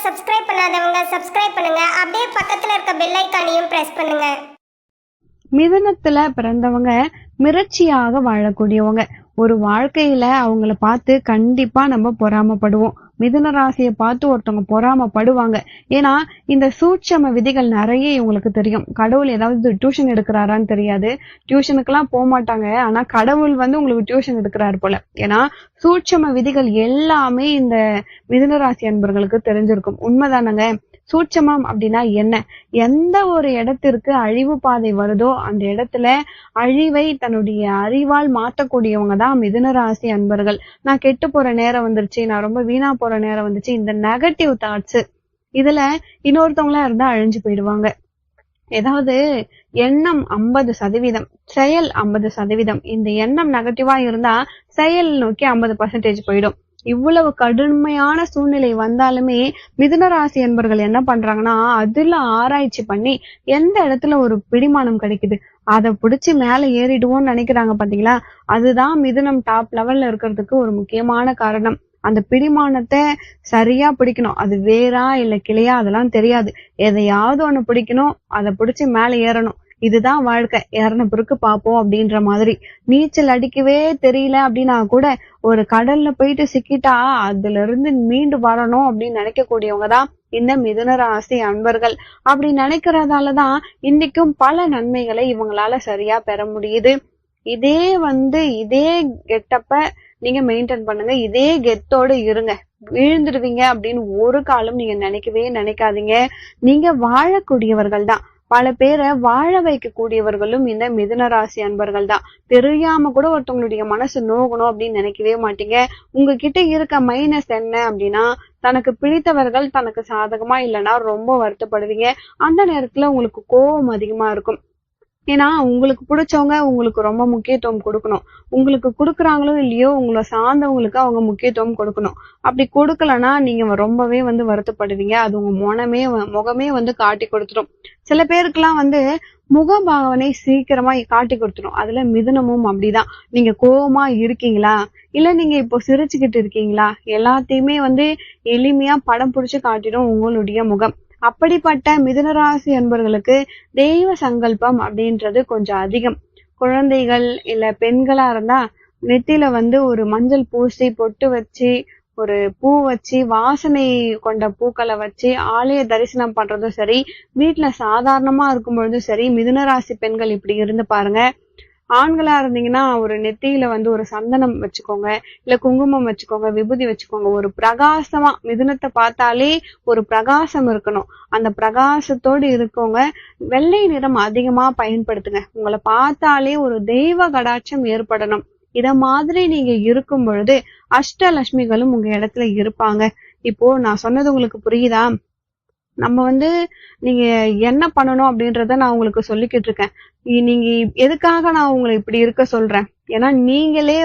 Subscribe பண்ணாதவங்க subscribe பண்ணுங்க. அப்படியே பக்கத்துல இருக்க பெல் ஐகானையும் பிரஸ் பண்ணுங்க. மிதுனத்துல பிறந்தவங்க மிரட்சியாக வாழக்கூடியவங்க. ஒரு வாழ்க்கையில அவங்கள பார்த்து கண்டிப்பா நம்ம பொறாமப்படுவோம். மிதுன ராசியை பார்த்து ஒருத்தவங்க பொறாமப்படுவாங்க. ஏன்னா இந்த சூட்சம விதிகள் நிறைய இவங்களுக்கு தெரியும். கடவுள் ஏதாவது டியூஷன் எடுக்கிறாரான்னு தெரியாது. டியூஷனுக்கெல்லாம் போக மாட்டாங்க. ஆனா கடவுள் உங்களுக்கு டியூஷன் எடுக்கிறாரு போல. ஏன்னா சூட்சம விதிகள் எல்லாமே இந்த மிதுன ராசி அன்பர்களுக்கு தெரிஞ்சிருக்கும். உண்மைதானங்க? சூட்சமம் அப்படின்னா என்ன? எந்த ஒரு இடத்திற்கு அழிவு பாதை வருதோ அந்த இடத்துல அழிவை தன்னுடைய அறிவால் மாற்றக்கூடியவங்க தான் மிதுன ராசி அன்பர்கள். நான் கெட்டு போற நேரம் வந்துருச்சு, நான் ரொம்ப வீணா போற நேரம் வந்துச்சு, இந்த நெகட்டிவ் தாட்ஸ் இதுல இன்னொருத்தவங்களா இருந்தா அழிஞ்சு போயிடுவாங்க. ஏதாவது எண்ணம் 50%, செயல் 50%. இந்த எண்ணம் நெகட்டிவா இருந்தா செயல் நோக்கி 50% போயிடும். இவ்வளவு கடுமையான சூழ்நிலை வந்தாலுமே மிதுன ராசி என்பர்கள் என்ன பண்றாங்கன்னா அதுல ஆராய்ச்சி பண்ணி எந்த இடத்துல ஒரு பிடிமானம் கிடைக்குது அதை பிடிச்சு மேல ஏறிடுவோம்னு நினைக்கிறாங்க. பாத்தீங்களா? அதுதான் மிதுனம் டாப் லெவல்ல இருக்கிறதுக்கு ஒரு முக்கியமான காரணம். அந்த பிடிமானத்தை சரியா பிடிக்கணும். அது வேறா இல்ல கிளையா அதெல்லாம் தெரியாது. எதையாவது ஒண்ணு பிடிக்கணும், அதை பிடிச்சு மேல ஏறணும். இதுதான் வாழ்க்கை. ஏறின பிறகு பார்ப்போம் அப்படின்ற மாதிரி. நீச்சல் அடிக்கவே தெரியல அப்படின்னா கூட ஒரு கடல்ல போயிட்டு சிக்கிட்டா அதுல இருந்து மீண்டு வரணும் அப்படின்னு நினைக்கக்கூடியவங்க தான் இந்த மிதுன ராசி அன்பர்கள். அப்படி நினைக்கிறதாலதான் இன்னைக்கும் பல நன்மைகளை இவங்களால சரியா பெற முடியுது. இதே கெட்டப்ப நீங்க மெயின்டைன் பண்ணுங்க. இதே கெத்தோட இருங்க. விழுந்துடுவீங்க அப்படின்னு ஒரு காலம் நீங்க நினைக்கவே நினைக்காதீங்க. நீங்க வாழக்கூடியவர்கள் தான். பல பேரை வாழ வைக்க கூடியவர்களும் இந்த மிதுன ராசி அன்பர்கள் தான். தெரியாம கூட ஒருத்தவங்களுடைய மனசு நோகணும் அப்படின்னு நினைக்கவே மாட்டீங்க. உங்ககிட்ட இருக்க மைனஸ் என்ன அப்படின்னா, தனக்கு பிடித்தவர்கள் தனக்கு சாதகமா இல்லைன்னா ரொம்ப வருத்தப்படுவீங்க. அந்த நேரத்துல உங்களுக்கு கோபம் அதிகமா இருக்கும். ஏன்னா உங்களுக்கு பிடிச்சவங்க உங்களுக்கு ரொம்ப முக்கியத்துவம் கொடுக்கணும். உங்களுக்கு கொடுக்குறாங்களோ இல்லையோ உங்களை சார்ந்தவங்களுக்கு அவங்க முக்கியத்துவம் கொடுக்கணும். அப்படி கொடுக்கலன்னா நீங்க ரொம்பவே வருத்தப்படுவீங்க. அது உங்க முகமே காட்டி கொடுத்துரும். சில பேருக்குலாம் முகபாவனை சீக்கிரமா காட்டி கொடுத்துரும். அதுல மிதுனமும் அப்படிதான். நீங்க கோவமா இருக்கீங்களா இல்ல நீங்க இப்போ சிரிச்சுக்கிட்டு இருக்கீங்களா எல்லாத்தையுமே எளிமையா படம் பிடிச்சு காட்டிடும் உங்களுடைய முகம். அப்படிப்பட்ட மிதுனராசி அன்பர்களுக்கு தெய்வ சங்கல்பம் அப்படின்றது கொஞ்சம் அதிகம். குழந்தைகள் இல்ல பெண்களா இருந்தா நெத்தியில ஒரு மஞ்சள் பூசி பொட்டு வச்சு ஒரு பூ வச்சு வாசனை கொண்ட பூக்களை வச்சு ஆலய தரிசனம் பண்றதும் சரி, வீட்டுல சாதாரணமா இருக்கும் பொழுதும் சரி, மிதுனராசி பெண்கள் இப்படி இருந்து பாருங்க. ஆண்களா இருந்தீங்கன்னா ஒரு நெத்தியில ஒரு சந்தனம் வச்சுக்கோங்க, இல்ல குங்குமம் வச்சுக்கோங்க, விபூதி வச்சுக்கோங்க. ஒரு பிரகாசமா மிதுனத்தை பார்த்தாலே ஒரு பிரகாசம் இருக்கணும். அந்த பிரகாசத்தோடு இருக்கவங்க வெள்ளை நிறம் அதிகமா பயன்படுத்துங்க. உங்களை பார்த்தாலே ஒரு தெய்வ கடாட்சம் ஏற்படணும். இத மாதிரி நீங்க இருக்கும் பொழுது அஷ்டலட்சுமிகளும் உங்க இடத்துல இருப்பாங்க. இப்போ நான் சொன்னது உங்களுக்கு புரியுதா? நம்ம நீங்க என்ன பண்ணணும் அப்படின்றத நான் உங்களுக்கு சொல்லிக்கிட்டு இருக்கேன். நீங்க எதுக்காக நான் உங்களை இப்படி இருக்க சொல்றேன்? ஏன்னா நீங்களே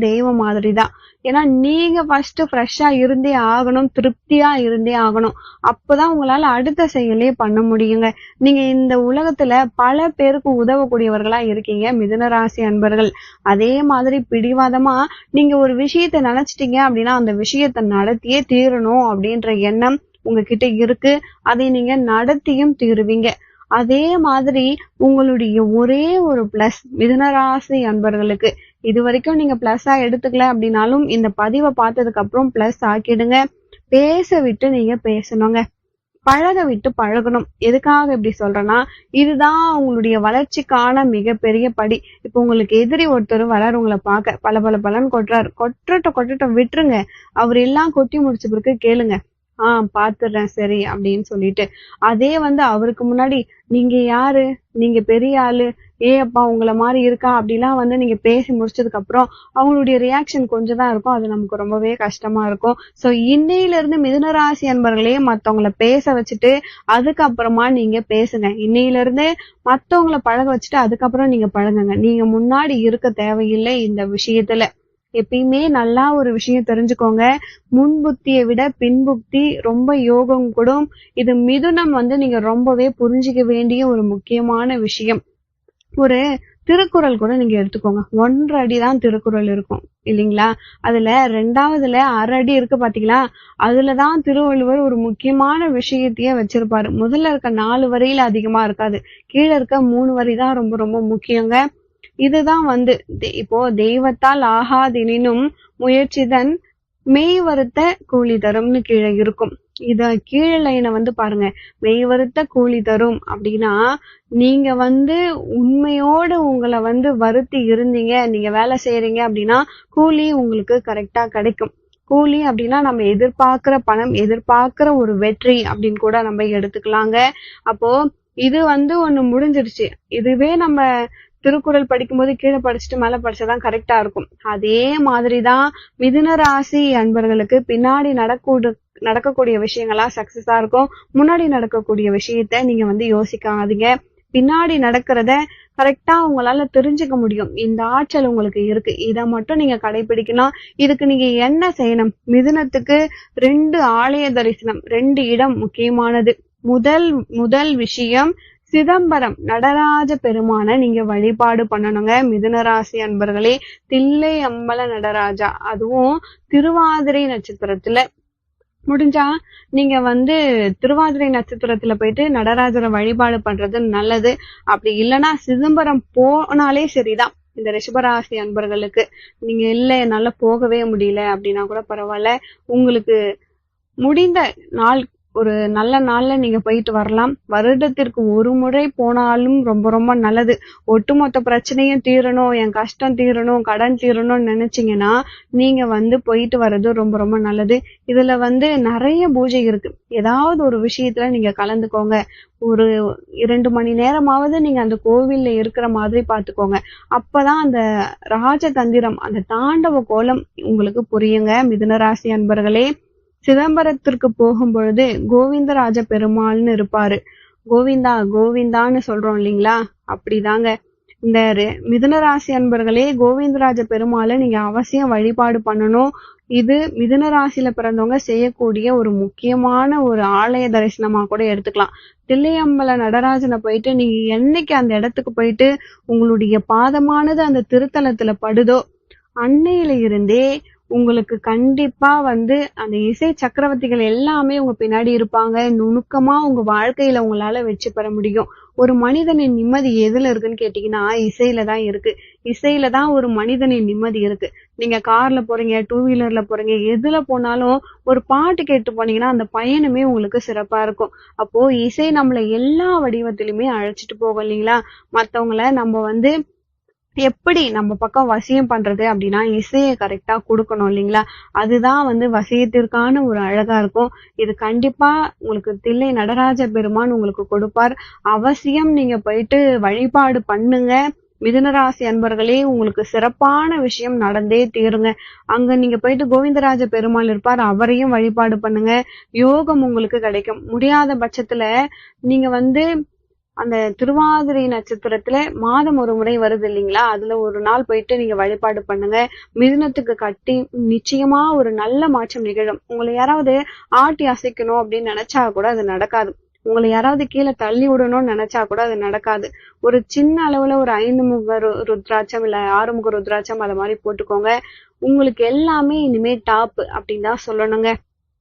தெய்வம் மாதிரிதான். ஏன்னா நீங்க ஃபர்ஸ்ட் ஃப்ரெஷ்ஷா இருந்தே ஆகணும், திருப்தியா இருந்தே ஆகணும். அப்பதான் உங்களால அடுத்த செயலே பண்ண முடியுங்க. நீங்க இந்த உலகத்துல பல பேருக்கு உதவக்கூடியவர்களா இருக்கீங்க மிதுனராசி அன்பர்கள். அதே மாதிரி பிடிவாதமா நீங்க ஒரு விஷயத்த நினைச்சிட்டீங்க அப்படின்னா அந்த விஷயத்த நடத்தியே தீரணும் அப்படின்ற எண்ணம் உங்ககிட்ட இருக்கு. அதை நீங்க நடத்தியும் தீருவீங்க. அதே மாதிரி உங்களுடைய ஒரே ஒரு பிளஸ் மிதுனராசி அன்பர்களுக்கு இது வரைக்கும் நீங்க பிளஸ்ஸா எடுத்துக்கல அப்படின்னாலும் இந்த பதிவை பார்த்ததுக்கு அப்புறம் பிளஸ் ஆக்கிடுங்க. பேச விட்டு நீங்க பேசணுங்க. பழக விட்டு பழகணும். எதுக்காக இப்படி சொல்றேன்னா, இதுதான் உங்களுடைய வளர்ச்சிக்கான மிகப்பெரிய படி. இப்ப உங்களுக்கு எதிரி ஒருத்தர் வராரு உங்களை பார்க்க, பலன்னு கொட்டுறாரு. கொட்டட்டும் விட்டுருங்க. அவர் எல்லாம் கொட்டி முடிச்ச பிறகு கேளுங்க, பாத்துடுறேன் சரி அப்படின்னு சொல்லிட்டு. அதே அவருக்கு முன்னாடி நீங்க யாரு, நீங்க பெரிய ஆளு, அப்பா உங்களை மாதிரி இருக்கா அப்படிலாம் நீங்க பேசி முடிச்சதுக்கு அப்புறம் அவங்களுடைய ரியாக்ஷன் கொஞ்சம் தான் இருக்கும். அது நமக்கு ரொம்பவே கஷ்டமா இருக்கும். சோ இன்னையில இருந்து மிதுனராசி அன்பர்களே மத்தவங்களை பேச வச்சுட்டு அதுக்கப்புறமா நீங்க பேசுங்க. இன்னையில இருந்து மத்தவங்களை பழக வச்சுட்டு அதுக்கப்புறம் நீங்க பழகுங்க. நீங்க முன்னாடி இருக்க தேவையில்லை இந்த விஷயத்துல. எப்பயுமே நல்லா ஒரு விஷயம் தெரிஞ்சுக்கோங்க. முன்புத்தியை விட பின்புக்தி ரொம்ப யோகம் கூடும். இது மிதுனம் நீங்க ரொம்பவே புரிஞ்சுக்க வேண்டிய ஒரு முக்கியமான விஷயம். ஒரு திருக்குறள் கூட நீங்க எடுத்துக்கோங்க. 1.5 அடி தான் திருக்குறள் இருக்கும் இல்லைங்களா? அதுல 2வதுல 1/2 அடி இருக்கு பாத்தீங்களா? அதுலதான் திருவள்ளுவர் ஒரு முக்கியமான விஷயத்தையே வச்சிருப்பாரு. முதல்ல இருக்க 4 வரியில அதிகமா இருக்காது. கீழ இருக்க 3 வரி தான் ரொம்ப ரொம்ப முக்கியங்க. இதுதான் வந்து இப்போ தெய்வத்தால் ஆகாதெனினும் முயற்சிதன் மெய் வருத்த கூலி தரும்னு கீழே இருக்கும். இத கீழ லைனை வந்து பாருங்க. மெய் வருத்த கூலி தரும் அப்படின்னா, நீங்க வந்து உண்மையோடு உங்களை வந்து வருத்தி இருந்தீங்க, நீங்க வேலை செய்யறீங்க அப்படின்னா கூலி உங்களுக்கு கரெக்டா கிடைக்கும். கூலி அப்படின்னா நம்ம எதிர்பார்க்கிற பணம், எதிர்பார்க்கிற ஒரு வெற்றி அப்படின்னு கூட நம்ம எடுத்துக்கலாங்க. அப்போ இது வந்து ஒண்ணு முடிஞ்சிருச்சு. இதுவே நம்ம திருக்குறள் படிக்கும்போது கீழே படிச்சுட்டு மேல படிச்சாதான் கரெக்டா இருக்கும். அதே மாதிரிதான் மிதுன ராசி அன்பர்களுக்கு பின்னாடி நடக்கக்கூடிய விஷயங்களா சக்சஸா இருக்கும். முன்னாடி நடக்கக்கூடிய விஷயத்த நீங்க வந்து யோசிக்காதீங்க. பின்னாடி நடக்கிறத கரெக்டா உங்களால தெரிஞ்சுக்க முடியும். இந்த ஆற்றல் உங்களுக்கு இருக்கு. இதை மட்டும் நீங்க கடைபிடிக்கணும். இதுக்கு நீங்க என்ன செய்யணும்? மிதுனத்துக்கு 2 ஆலய தரிசனம், 2 இடம் முக்கியமானது. முதல் விஷயம், சிதம்பரம் நடராஜ பெருமான நீங்க வழிபாடு பண்ணணுங்க. மிதுன ராசி அன்பர்களே, தில்லை அம்பல நடராஜா, அதுவும் திருவாதிரை நட்சத்திரத்துல முடிஞ்சா நீங்க வந்து திருவாதிரை நட்சத்திரத்துல போயிட்டு நடராஜரை வழிபாடு பண்றது நல்லது. அப்படி இல்லைன்னா சிதம்பரம் போனாலே சரிதான். இந்த ரிஷபராசி அன்பர்களுக்கு நீங்க இல்ல என்னால போகவே முடியல அப்படின்னா கூட பரவாயில்ல. உங்களுக்கு முடிந்த நாள், ஒரு நல்ல நாள்ல நீங்க போயிட்டு வரலாம். வருடத்திற்கு ஒரு முறை போனாலும் ரொம்ப ரொம்ப நல்லது. ஒட்டுமொத்த பிரச்சனையும் தீரணும், என் கஷ்டம் தீரணும், கடன் தீரணும்னு நினைச்சீங்கன்னா நீங்க வந்து போயிட்டு வர்றது ரொம்ப ரொம்ப நல்லது. இதுல வந்து நிறைய பூஜை இருக்கு. ஏதாவது ஒரு விஷயத்துல நீங்க கலந்துக்கோங்க. ஒரு 2 மணி நேரமாவது நீங்க அந்த கோவில்ல இருக்கிற மாதிரி பாத்துக்கோங்க. அப்பதான் அந்த ராஜதந்திரம், அந்த தாண்டவ கோலம் உங்களுக்கு புரியுங்க. மிதுனராசி அன்பர்களே, சிதம்பரத்திற்கு போகும் பொழுது கோவிந்தராஜ பெருமாள்னு இருப்பாரு. கோவிந்தா கோவிந்தான்னு சொல்றோம் இல்லைங்களா? அப்படிதாங்க. இந்த மிதுனராசி அன்பர்களே, கோவிந்தராஜ பெருமாளை நீங்க அவசியம் வழிபாடு பண்ணணும். இது மிதுனராசியில பிறந்தவங்க செய்யக்கூடிய ஒரு முக்கியமான ஒரு ஆலய தரிசனமா கூட எடுத்துக்கலாம். தில்லையம்பல நடராஜனை போயிட்டு நீங்க என்னைக்கு அந்த இடத்துக்கு போயிட்டு உங்களுடைய பாதமானது அந்த திருத்தலத்துல படுதோ, அன்னையில இருந்தே உங்களுக்கு கண்டிப்பா வந்து அந்த இசை சக்கரவர்த்திகள் எல்லாமே உங்க பின்னாடி இருப்பாங்க. நுணுக்கமா உங்க வாழ்க்கையில உங்களால வெற்றி பெற முடியும். ஒரு மனிதனின் நிம்மதி எதுல இருக்குன்னு கேட்டீங்கன்னா இசையில தான் இருக்கு. இசையில தான் ஒரு மனிதனின் நிம்மதி இருக்கு. நீங்க கார்ல போறீங்க, 2 வீலர்ல போறீங்க, எதுல போனாலும் ஒரு பாட்டு கேட்டு போனீங்கன்னா அந்த பயணமே உங்களுக்கு சிறப்பா இருக்கும். அப்போ இசை நம்மள எல்லா வடிவத்திலுமே அழைச்சிட்டு போகும் இல்லைங்களா? மத்தவங்கள நம்ம வந்து எப்படி நம்ம பக்கம் வசியம் பண்றது அப்படின்னா இசையை கரெக்டா கொடுக்கணும் இல்லைங்களா? அதுதான் வந்து வசியத்திற்கான ஒரு அழகா இருக்கும். இது கண்டிப்பா உங்களுக்கு தில்லை நடராஜ பெருமான் உங்களுக்கு கொடுப்பார். அவசியம் நீங்க போயிட்டு வழிபாடு பண்ணுங்க. மிதுனராசி அன்பர்களே, உங்களுக்கு சிறப்பான விஷயம் நடந்தே தீருங்க. அங்க நீங்க போயிட்டு கோவிந்தராஜ பெருமாள் இருப்பார், அவரையும் வழிபாடு பண்ணுங்க. யோகம் உங்களுக்கு கிடைக்கும். முடியாத பட்சத்துல நீங்க வந்து அந்த திருவாதிரை நட்சத்திரத்துல மாதம் ஒரு முறை வருது இல்லைங்களா? அதுல ஒரு நாள் போயிட்டு நீங்க வழிபாடு பண்ணுங்க. மிதுனத்துக்கு நிச்சயமா ஒரு நல்ல மாற்றம் நிகழும். உங்களை யாராவது ஆட்டி அசைக்கணும் அப்படின்னு நினைச்சா கூட அது நடக்காது. உங்களை யாராவது கீழே தள்ளி விடணும்னு நினைச்சா கூட அது நடக்காது. ஒரு சின்ன அளவுல ஒரு 5 முக ருத்ராட்சம் இல்ல 6 முக ருத்ராட்சம் அதை மாதிரி போட்டுக்கோங்க. உங்களுக்கு எல்லாமே இனிமே டாப் அப்படின்னு தான் சொல்லணுங்க.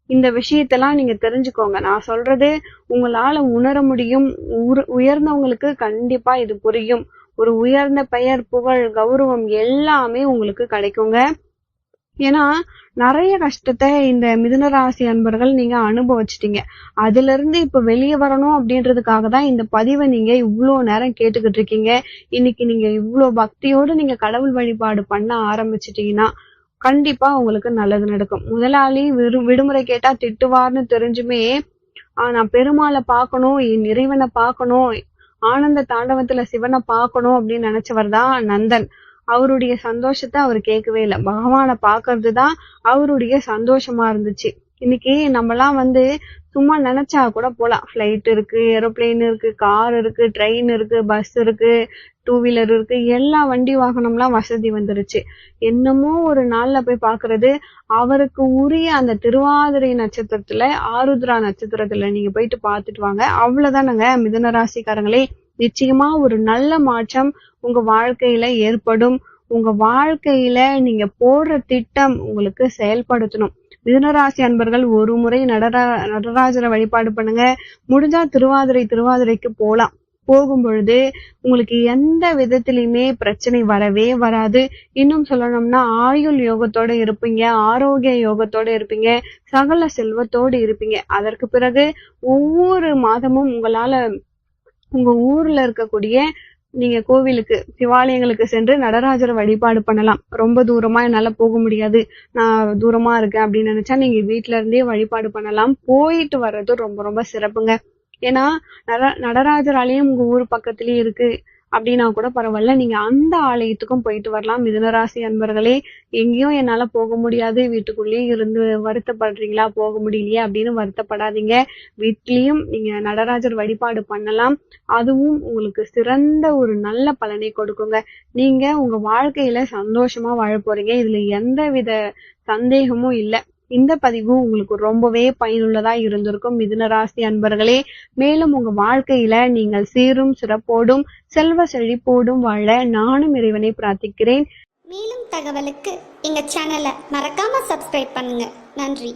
இந்த விஷயத்தெல்லாம் நீங்க தெரிஞ்சுக்கோங்க. நான் சொல்றது உங்களால உணர முடியும். உயர்ந்தவங்களுக்கு கண்டிப்பா இது புரியும். ஒரு உயர்ந்த பெயர், புகழ், கௌரவம் எல்லாமே உங்களுக்கு கிடைக்குங்க. ஏன்னா நிறைய கஷ்டத்தை இந்த மிதுனராசி அன்பர்கள் நீங்க அனுபவிச்சிட்டீங்க. அதுல இருந்து இப்ப வெளியே வரணும் அப்படின்றதுக்காக தான் இந்த பதிவை நீங்க இவ்வளவு நேரம் கேட்டுக்கிட்டு இருக்கீங்க. இன்னைக்கு நீங்க இவ்வளவு பக்தியோடு நீங்க கடவுள் வழிபாடு பண்ண ஆரம்பிச்சிட்டீங்கன்னா கண்டிப்பா உங்களுக்கு நல்லது நடக்கும். முதலாளி விடுமுறை கேட்டா திட்டுவார்னு தெரிஞ்சுமே நான் பெருமாளை பார்க்கணும், என் இறைவனை பார்க்கணும், ஆனந்த தாண்டவத்துல சிவனை பார்க்கணும் அப்படின்னு நினைச்சவர் தான் நந்தன். அவருடைய சந்தோஷத்தை அவர் கேட்கவே இல்லை. பகவானை பார்க்கறதுதான் அவருடைய சந்தோஷமா இருந்துச்சு. இன்னைக்கு நம்மலாம் வந்து சும்மா நினைச்சா கூட போலாம். ஃபிளைட் இருக்கு, ஏரோப்ளேன் இருக்கு, கார் இருக்கு, ட்ரெயின் இருக்கு, பஸ் இருக்கு, 2 வீலர் இருக்கு, எல்லா வண்டி வாகனம்லாம் வசதி வந்துருச்சு. என்னமோ ஒரு நாள்ல போய் பாக்குறது. அவருக்கு உரிய அந்த திருவாதிரை நட்சத்திரத்துல, ஆருத்ரா நட்சத்திரத்துல நீங்க போயிட்டு பாத்துட்டு வாங்க. அவ்வளவுதானங்க மிதுன ராசிக்காரங்களே. நிச்சயமா ஒரு நல்ல மாற்றம் உங்க வாழ்க்கையில ஏற்படும். உங்க வாழ்க்கையில நீங்க போடுற திட்டம் உங்களுக்கு செயல்படுத்தணும். மிதுனராசி அன்பர்கள் ஒரு முறை நடராஜரை வழிபாடு பண்ணுங்க. முடிஞ்சா திருவாதிரைக்கு போலாம். போகும் பொழுது உங்களுக்கு எந்த விதத்திலுமே பிரச்சனை வரவே வராது. இன்னும் சொல்லணும்னா ஆயுள் யோகத்தோட இருப்பீங்க, ஆரோக்கிய யோகத்தோட இருப்பீங்க, சகல செல்வத்தோடு இருப்பீங்க. அதற்கு பிறகு ஒவ்வொரு மாதமும் உங்களால உங்க ஊர்ல இருக்கக்கூடிய நீங்க கோவிலுக்கு, சிவாலயங்களுக்கு சென்று நடராஜரை வழிபாடு பண்ணலாம். ரொம்ப தூரமா என்னால போக முடியாது, நான் தூரமா இருக்கேன் அப்படின்னு நினைச்சா நீங்க வீட்ல இருந்தே வழிபாடு பண்ணலாம். போயிட்டு வர்றது ரொம்ப ரொம்ப சிறப்புங்க. ஏன்னா நடராஜர் ஆலயம் உங்க ஊர் பக்கத்துலயே இருக்கு அப்படின்னா கூட பரவாயில்ல, நீங்க அந்த ஆலயத்துக்கும் போயிட்டு வரலாம். மிதுனராசி அன்பர்களே, எங்கேயும் என்னால போக முடியாது, வீட்டுக்குள்ளேயே இருந்து வருத்தப்படுறீங்களா, போக முடியலையே அப்படின்னு வருத்தப்படாதீங்க. வீட்லயும் நீங்க நடராஜர் வழிபாடு பண்ணலாம். அதுவும் உங்களுக்கு சிறந்த ஒரு நல்ல பலனை கொடுக்குங்க. நீங்க உங்க வாழ்க்கையில சந்தோஷமா வாழ போறீங்க. இதுல எந்தவித சந்தேகமும் இல்ல. இந்த பதிவு உங்களுக்கு ரொம்பவே பயனுள்ளதா இருந்திருக்கும் மிதுனராசி அன்பர்களே. மேலும் உங்க வாழ்க்கையில நீங்கள் சீரும் சிறப்போடும் செல்வ செழிப்போடும் வாழ நானும் இறைவனை பிரார்த்திக்கிறேன். மேலும் தகவலுக்கு எங்க சேனலை மறக்காம சப்ஸ்கிரைப் பண்ணுங்க. நன்றி.